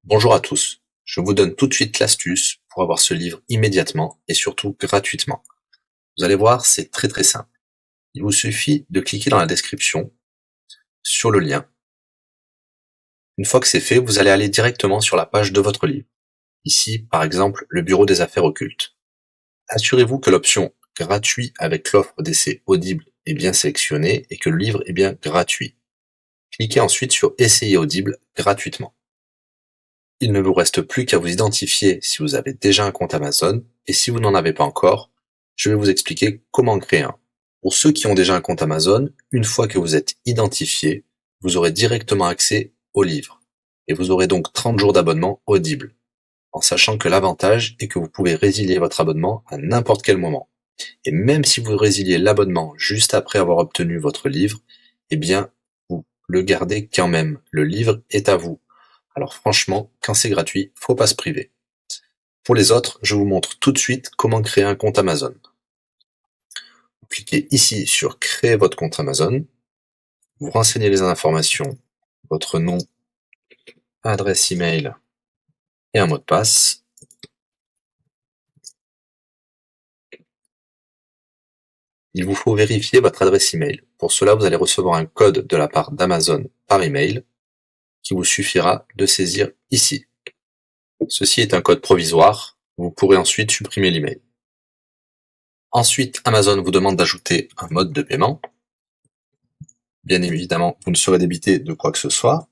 Bonjour à tous, je vous donne tout de suite l'astuce pour avoir ce livre immédiatement et surtout gratuitement. Vous allez voir, c'est très simple. Il vous suffit de cliquer dans la description sur le lien. Une fois que c'est fait, vous allez aller directement sur la page de votre livre. Ici, par exemple, le bureau des affaires occultes. Assurez-vous que l'option gratuit avec l'offre d'essai Audible est bien sélectionnée et que le livre est bien gratuit. Cliquez ensuite sur Essayer Audible gratuitement. Il ne vous reste plus qu'à vous identifier si vous avez déjà un compte Amazon, et si vous n'en avez pas encore, je vais vous expliquer comment créer un. Pour ceux qui ont déjà un compte Amazon, une fois que vous êtes identifié, vous aurez directement accès au livre, et vous aurez donc 30 jours d'abonnement Audible, en sachant que l'avantage est que vous pouvez résilier votre abonnement à n'importe quel moment. Et même si vous résiliez l'abonnement juste après avoir obtenu votre livre, eh bien, vous le gardez quand même. Le livre est à vous. Alors franchement, quand c'est gratuit, faut pas se priver. Pour les autres, je vous montre tout de suite comment créer un compte Amazon. Vous cliquez ici sur créer votre compte Amazon. Vous renseignez les informations, votre nom, adresse email et un mot de passe. Il vous faut vérifier votre adresse email. Pour cela, vous allez recevoir un code de la part d'Amazon par email qui vous suffira de saisir ici. Ceci est un code provisoire. Vous pourrez ensuite supprimer l'email. Ensuite, Amazon vous demande d'ajouter un mode de paiement. Bien évidemment, vous ne serez débité de quoi que ce soit.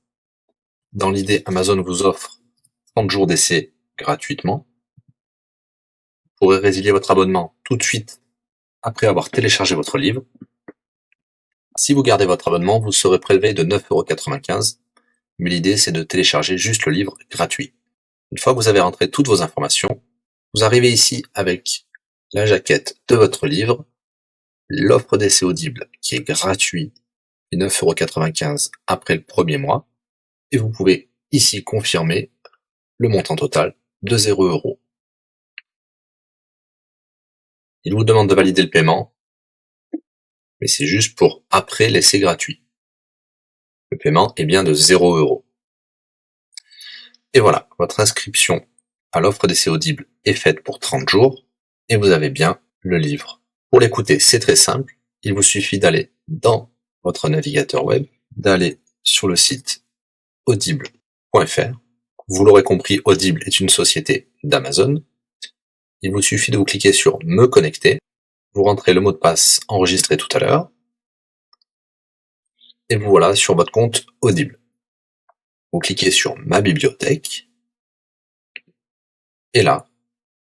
Dans l'idée, Amazon vous offre 30 jours d'essai gratuitement. Vous pourrez résilier votre abonnement tout de suite après avoir téléchargé votre livre. Si vous gardez votre abonnement, vous serez prélevé de 9,95 €, mais l'idée c'est de télécharger juste le livre gratuit. Une fois que vous avez rentré toutes vos informations, vous arrivez ici avec la jaquette de votre livre, l'offre d'essai Audible qui est gratuit et 9,95 € après le premier mois, et vous pouvez ici confirmer le montant total de 0 €. Il vous demande de valider le paiement, mais c'est juste pour après l'essai gratuit. Le paiement est bien de 0 €. Et voilà, votre inscription à l'offre d'essai Audible est faite pour 30 jours, et vous avez bien le livre. Pour l'écouter, c'est très simple, il vous suffit d'aller dans votre navigateur web, d'aller sur le site audible.fr. Vous l'aurez compris, Audible est une société d'Amazon. Il vous suffit de vous cliquer sur Me connecter, vous rentrez le mot de passe enregistré tout à l'heure, et vous voilà sur votre compte Audible. Vous cliquez sur Ma bibliothèque, et là,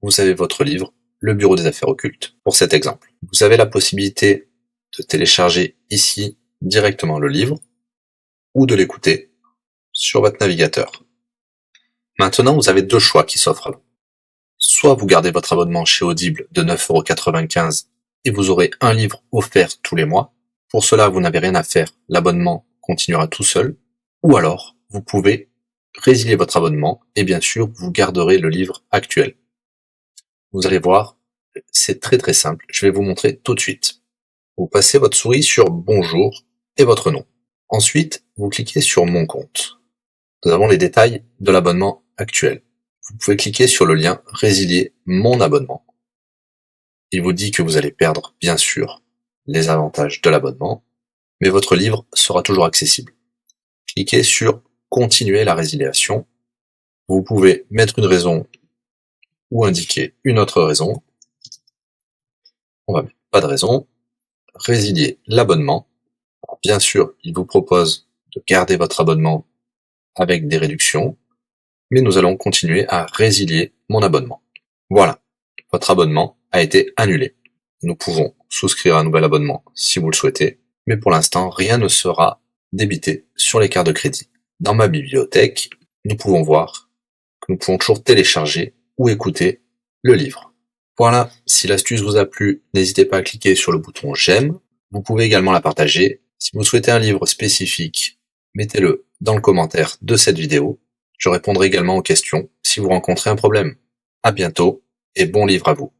vous avez votre livre, Le bureau des affaires occultes, pour cet exemple. Vous avez la possibilité de télécharger ici directement le livre, ou de l'écouter sur votre navigateur. Maintenant, vous avez deux choix qui s'offrent à vous. Soit vous gardez votre abonnement chez Audible de 9,95 € et vous aurez un livre offert tous les mois. Pour cela, vous n'avez rien à faire, l'abonnement continuera tout seul. Ou alors, vous pouvez résilier votre abonnement et bien sûr, vous garderez le livre actuel. Vous allez voir, c'est très simple, je vais vous montrer tout de suite. Vous passez votre souris sur Bonjour et votre nom. Ensuite, vous cliquez sur Mon compte. Nous avons les détails de l'abonnement actuel. Vous pouvez cliquer sur le lien Résilier mon abonnement. Il vous dit que vous allez perdre, bien sûr, les avantages de l'abonnement, mais votre livre sera toujours accessible. Cliquez sur Continuer la résiliation. Vous pouvez mettre une raison ou indiquer une autre raison. On va mettre pas de raison. Résilier l'abonnement. Bien sûr, il vous propose de garder votre abonnement avec des réductions, mais nous allons continuer à résilier mon abonnement. Voilà, votre abonnement a été annulé. Nous pouvons souscrire un nouvel abonnement si vous le souhaitez, mais pour l'instant, rien ne sera débité sur les cartes de crédit. Dans ma bibliothèque, nous pouvons voir que nous pouvons toujours télécharger ou écouter le livre. Voilà, si l'astuce vous a plu, n'hésitez pas à cliquer sur le bouton j'aime. Vous pouvez également la partager. Si vous souhaitez un livre spécifique, mettez-le dans le commentaire de cette vidéo. Je répondrai également aux questions si vous rencontrez un problème. À bientôt et bon livre à vous.